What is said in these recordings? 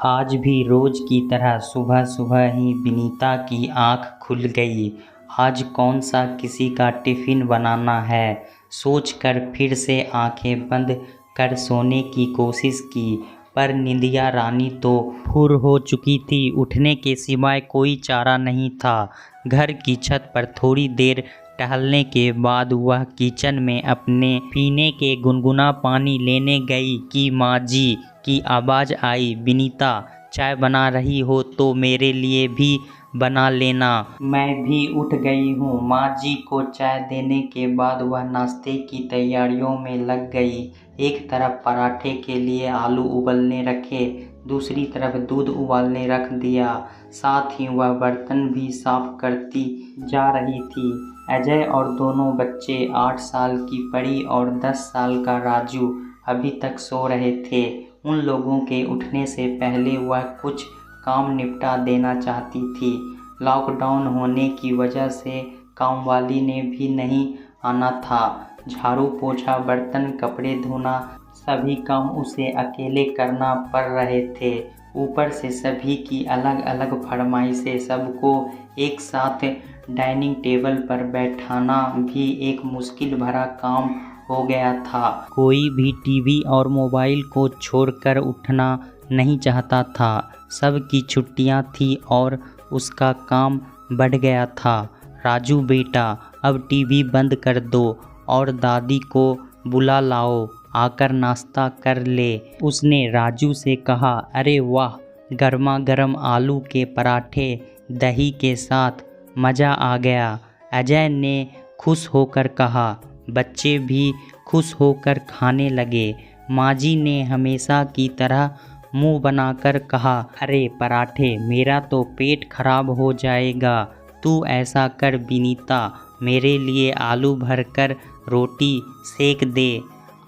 आज भी रोज की तरह सुबह सुबह ही विनीता की आंख खुल गई। आज कौन सा किसी का टिफिन बनाना है, सोचकर फिर से आंखें बंद कर सोने की कोशिश की, पर निंदिया रानी तो फुर हो चुकी थी। उठने के सिवाय कोई चारा नहीं था। घर की छत पर थोड़ी देर टहलने के बाद वह किचन में अपने पीने के गुनगुना पानी लेने गई कि माँ जी की आवाज़ आई, विनीता चाय बना रही हो तो मेरे लिए भी बना लेना। मैं भी उठ गई हूँ। माँ जी को चाय देने के बाद वह नाश्ते की तैयारियों में लग गई। एक तरफ पराठे के लिए आलू उबलने रखे, दूसरी तरफ दूध उबालने रख दिया। साथ ही वह बर्तन भी साफ करती जा रही थी। अजय और दोनों बच्चे, 8 साल की परी और 10 साल का राजू, अभी तक सो रहे थे। उन लोगों के उठने से पहले वह कुछ काम निपटा देना चाहती थी। लॉकडाउन होने की वजह से कामवाली ने भी नहीं आना था। झाड़ू पोछा, बर्तन, कपड़े धोना, सभी काम उसे अकेले करना पड़ रहे थे। ऊपर से सभी की अलग अलग फरमाइशें, सबको एक साथ डाइनिंग टेबल पर बैठाना भी एक मुश्किल भरा काम हो गया था। कोई भी टीवी और मोबाइल को छोड़कर उठना नहीं चाहता था। सबकी छुट्टियां थी और उसका काम बढ़ गया था। राजू बेटा, अब टीवी बंद कर दो और दादी को बुला लाओ, आकर नाश्ता कर ले, उसने राजू से कहा। अरे वाह, गर्मा गर्म आलू के पराठे दही के साथ मज़ा आ गया, अजय ने खुश होकर कहा। बच्चे भी खुश होकर खाने लगे। माँ जी ने हमेशा की तरह मुंह बनाकर कहा, अरे पराठे, मेरा तो पेट खराब हो जाएगा। तू ऐसा कर विनीता, मेरे लिए आलू भरकर रोटी सेक दे।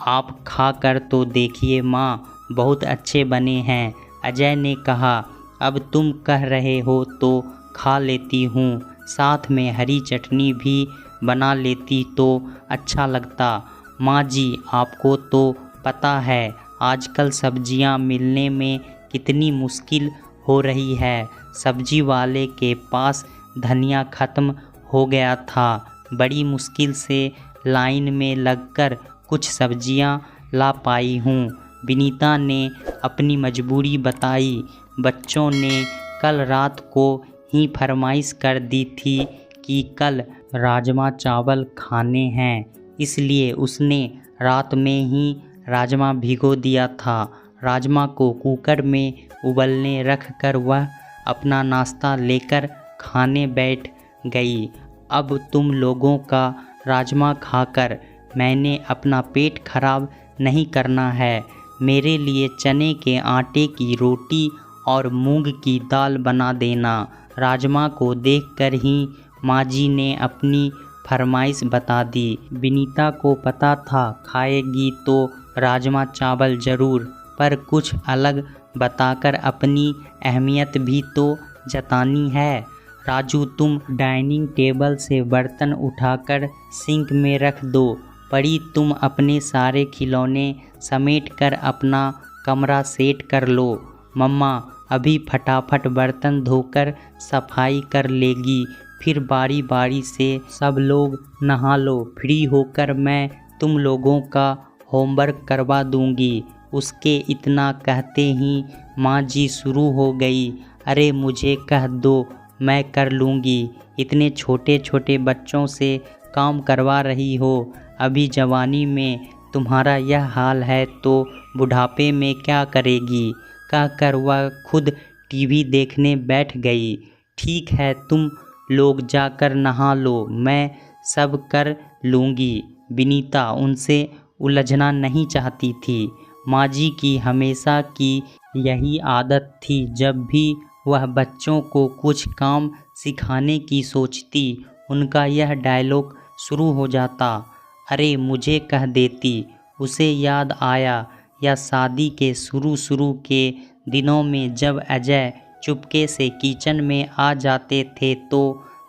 आप खा कर तो देखिए माँ, बहुत अच्छे बने हैं, अजय ने कहा। अब तुम कह रहे हो तो खा लेती हूँ, साथ में हरी चटनी भी बना लेती तो अच्छा लगता। माँ जी, आपको तो पता है आजकल सब्जियाँ मिलने में कितनी मुश्किल हो रही है। सब्जी वाले के पास धनिया ख़त्म हो गया था। बड़ी मुश्किल से लाइन में लगकर कुछ सब्जियाँ ला पाई हूँ, विनीता ने अपनी मजबूरी बताई। बच्चों ने कल रात को ही फरमाइश कर दी थी कि कल राजमा चावल खाने हैं, इसलिए उसने रात में ही राजमा भिगो दिया था। राजमा को कुकर में उबलने रख कर वह अपना नाश्ता लेकर खाने बैठ गई। अब तुम लोगों का राजमा खाकर मैंने अपना पेट खराब नहीं करना है। मेरे लिए चने के आटे की रोटी और मूंग की दाल बना देना। राजमा को देखकर ही माँ जी ने अपनी फरमाइश बता दी। विनीता को पता था खाएगी तो राजमा चावल ज़रूर, पर कुछ अलग बताकर अपनी अहमियत भी तो जतानी है। राजू, तुम डाइनिंग टेबल से बर्तन उठाकर सिंक में रख दो। परी, तुम अपने सारे खिलौने समेट कर अपना कमरा सेट कर लो। मम्मा अभी फटाफट बर्तन धोकर सफाई कर लेगी, फिर बारी बारी से सब लोग नहा लो। फ्री होकर मैं तुम लोगों का होमवर्क करवा दूंगी। उसके इतना कहते ही माँ जी शुरू हो गई। अरे मुझे कह दो, मैं कर लूँगी। इतने छोटे छोटे बच्चों से काम करवा रही हो। अभी जवानी में तुम्हारा यह हाल है तो बुढ़ापे में क्या करेगी। कहकर वह खुद टीवी देखने बैठ गई। ठीक है, तुम लोग जाकर नहा लो, मैं सब कर लूँगी। विनीता उनसे उलझना नहीं चाहती थी। माँ जी की हमेशा की यही आदत थी, जब भी वह बच्चों को कुछ काम सिखाने की सोचती, उनका यह डायलॉग शुरू हो जाता। अरे मुझे कह देती। उसे याद आया या शादी के शुरू के दिनों में जब अजय चुपके से किचन में आ जाते थे तो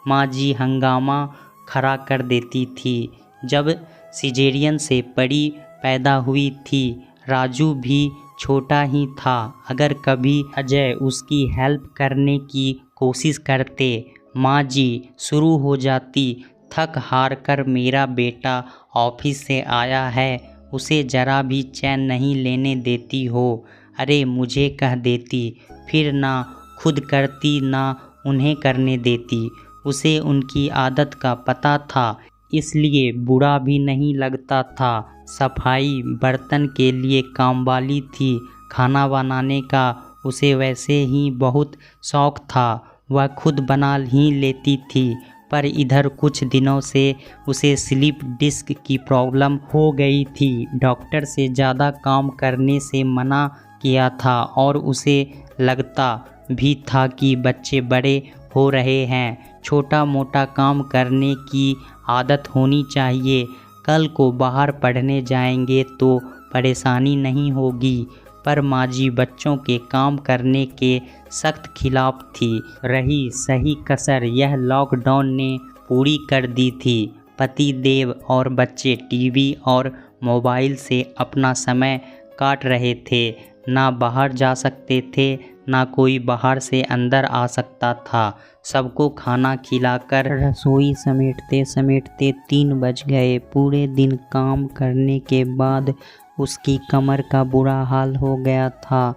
माँ जी हंगामा खड़ा कर देती थी। जब सिजेरियन से परी पैदा हुई थी, राजू भी छोटा ही था। अगर कभी अजय उसकी हेल्प करने की कोशिश करते, माँ जी शुरू हो जाती, थक हार कर मेरा बेटा ऑफिस से आया है, उसे ज़रा भी चैन नहीं लेने देती हो। अरे मुझे कह देती, फिर ना खुद करती ना उन्हें करने देती। उसे उनकी आदत का पता था, इसलिए बुरा भी नहीं लगता था। सफाई बर्तन के लिए कामवाली थी, खाना बनाने का उसे वैसे ही बहुत शौक था, वह खुद बना ही लेती थी। पर इधर कुछ दिनों से उसे स्लिप डिस्क की प्रॉब्लम हो गई थी। डॉक्टर से ज़्यादा काम करने से मना किया था और उसे लगता भी था कि बच्चे बड़े हो रहे हैं, छोटा मोटा काम करने की आदत होनी चाहिए। कल को बाहर पढ़ने जाएंगे तो परेशानी नहीं होगी। पर माँ जी बच्चों के काम करने के सख्त खिलाफ थी। रही सही कसर यह लॉकडाउन ने पूरी कर दी थी। पति देव और बच्चे टीवी और मोबाइल से अपना समय काट रहे थे। ना बाहर जा सकते थे, ना कोई बाहर से अंदर आ सकता था। सबको खाना खिलाकर रसोई समेटते समेटते 3 बज गए। पूरे दिन काम करने के बाद उसकी कमर का बुरा हाल हो गया था।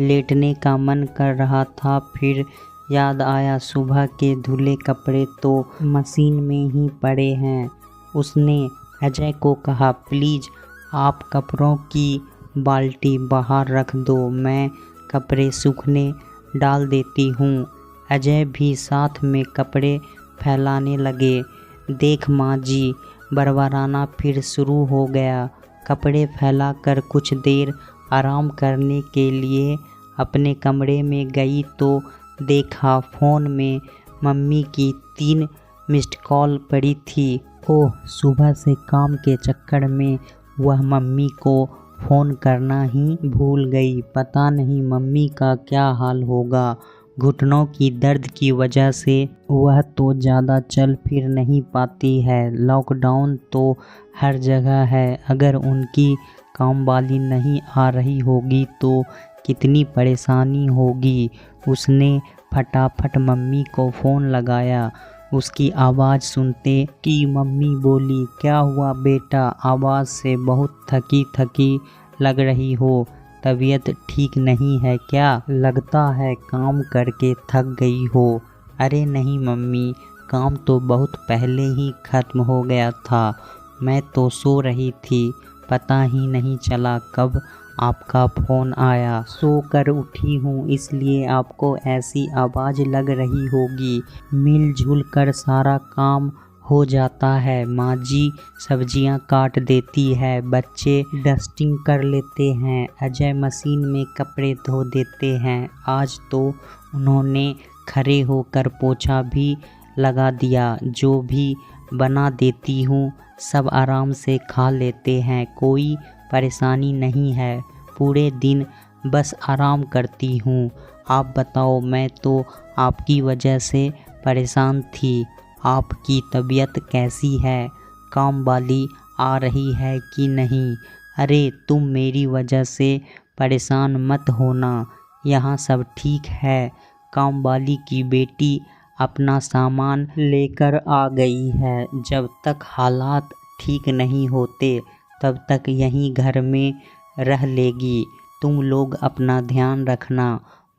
लेटने का मन कर रहा था, फिर याद आया सुबह के धुले कपड़े तो मशीन में ही पड़े हैं। उसने अजय को कहा, प्लीज़ आप कपड़ों की बाल्टी बाहर रख दो, मैं कपड़े सूखने डाल देती हूँ। अजय भी साथ में कपड़े फैलाने लगे। देख माँ जी, बरबराना फिर शुरू हो गया। कपड़े फैलाकर कुछ देर आराम करने के लिए अपने कमरे में गई तो देखा फ़ोन में मम्मी की 3 मिस्ड कॉल पड़ी थी। ओह, सुबह से काम के चक्कर में वह मम्मी को फ़ोन करना ही भूल गई। पता नहीं मम्मी का क्या हाल होगा। घुटनों की दर्द की वजह से वह तो ज़्यादा चल फिर नहीं पाती है। लॉकडाउन तो हर जगह है। अगर उनकी कामवाली नहीं आ रही होगी तो कितनी परेशानी होगी। उसने फटाफट मम्मी को फ़ोन लगाया। उसकी आवाज़ सुनते कि मम्मी बोली, क्या हुआ बेटा, आवाज़ से बहुत थकी थकी लग रही हो, तबीयत ठीक नहीं है क्या? लगता है काम करके थक गई हो। अरे नहीं मम्मी, काम तो बहुत पहले ही ख़त्म हो गया था, मैं तो सो रही थी, पता ही नहीं चला कब आपका फ़ोन आया। सो कर उठी हूँ इसलिए आपको ऐसी आवाज़ लग रही होगी। मिलजुल कर सारा काम हो जाता है। माँ जी सब्जियाँ काट देती है, बच्चे डस्टिंग कर लेते हैं, अजय मशीन में कपड़े धो देते हैं। आज तो उन्होंने खड़े होकर पोछा भी लगा दिया। जो भी बना देती हूँ सब आराम से खा लेते हैं, कोई परेशानी नहीं है। पूरे दिन बस आराम करती हूँ। आप बताओ, मैं तो आपकी वजह से परेशान थी। आपकी तबीयत कैसी है? काम वाली आ रही है कि नहीं? अरे तुम मेरी वजह से परेशान मत होना, यहाँ सब ठीक है। काम वाली की बेटी अपना सामान लेकर आ गई है। जब तक हालात ठीक नहीं होते तब तक यहीं घर में रह लेगी। तुम लोग अपना ध्यान रखना,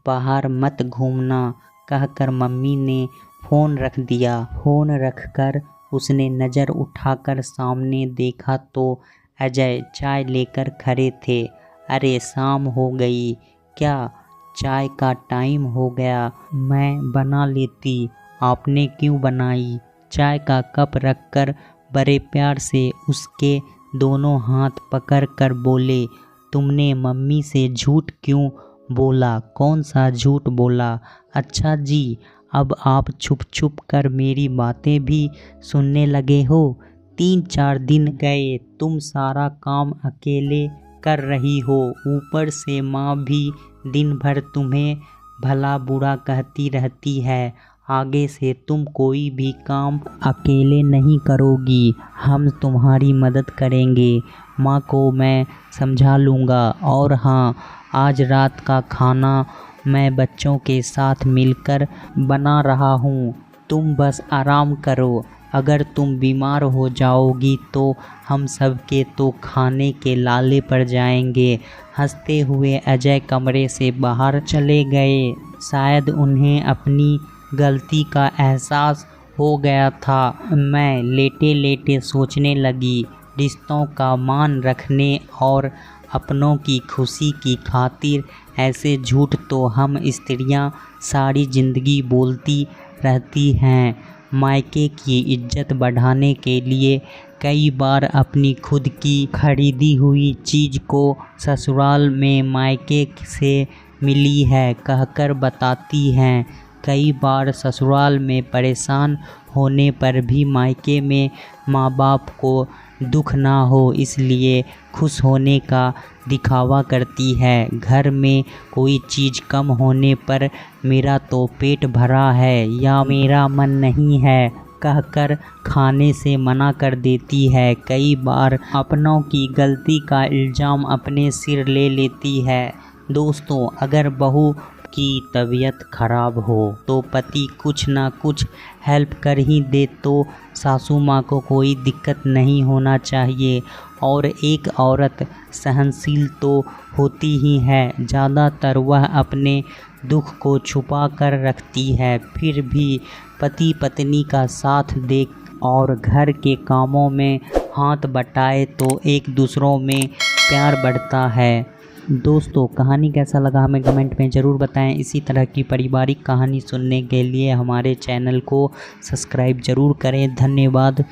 बाहर मत घूमना, कहकर मम्मी ने फ़ोन रख दिया। फ़ोन रखकर उसने नज़र उठाकर सामने देखा तो अजय चाय लेकर खड़े थे। अरे शाम हो गई, क्या चाय का टाइम हो गया? मैं बना लेती, आपने क्यों बनाई? चाय का कप रखकर बड़े प्यार से उसके दोनों हाथ पकड़कर बोले, तुमने मम्मी से झूठ क्यों बोला? कौन सा झूठ बोला? अच्छा जी, अब आप छुप छुप कर मेरी बातें भी सुनने लगे हो। 3-4 दिन गए, तुम सारा काम अकेले कर रही हो, ऊपर से माँ भी दिन भर तुम्हें भला बुरा कहती रहती है। आगे से तुम कोई भी काम अकेले नहीं करोगी, हम तुम्हारी मदद करेंगे। माँ को मैं समझा लूँगा। और हाँ, आज रात का खाना मैं बच्चों के साथ मिलकर बना रहा हूँ, तुम बस आराम करो। अगर तुम बीमार हो जाओगी तो हम सबके तो खाने के लाले पड़ जाएंगे। हंसते हुए अजय कमरे से बाहर चले गए। शायद उन्हें अपनी गलती का एहसास हो गया था। मैं लेटे लेटे सोचने लगी, रिश्तों का मान रखने और अपनों की खुशी की खातिर ऐसे झूठ तो हम स्त्रियां सारी ज़िंदगी बोलती रहती हैं। मायके की इज्जत बढ़ाने के लिए कई बार अपनी खुद की खरीदी हुई चीज़ को ससुराल में मायके से मिली है कहकर बताती हैं। कई बार ससुराल में परेशान होने पर भी मायके में माँ बाप को दुख ना हो इसलिए खुश होने का दिखावा करती है। घर में कोई चीज़ कम होने पर मेरा तो पेट भरा है या मेरा मन नहीं है कहकर खाने से मना कर देती है। कई बार अपनों की गलती का इल्ज़ाम अपने सिर ले लेती है। दोस्तों, अगर बहू की तबीयत खराब हो तो पति कुछ ना कुछ हेल्प कर ही दे तो सासू माँ को कोई दिक्कत नहीं होना चाहिए। और एक औरत सहनशील तो होती ही है, ज़्यादातर वह अपने दुख को छुपा कर रखती है। फिर भी पति पत्नी का साथ दे और घर के कामों में हाथ बटाए तो एक दूसरों में प्यार बढ़ता है। दोस्तों, कहानी कैसा लगा हमें कमेंट में ज़रूर बताएं। इसी तरह की पारिवारिक कहानी सुनने के लिए हमारे चैनल को सब्सक्राइब ज़रूर करें। धन्यवाद।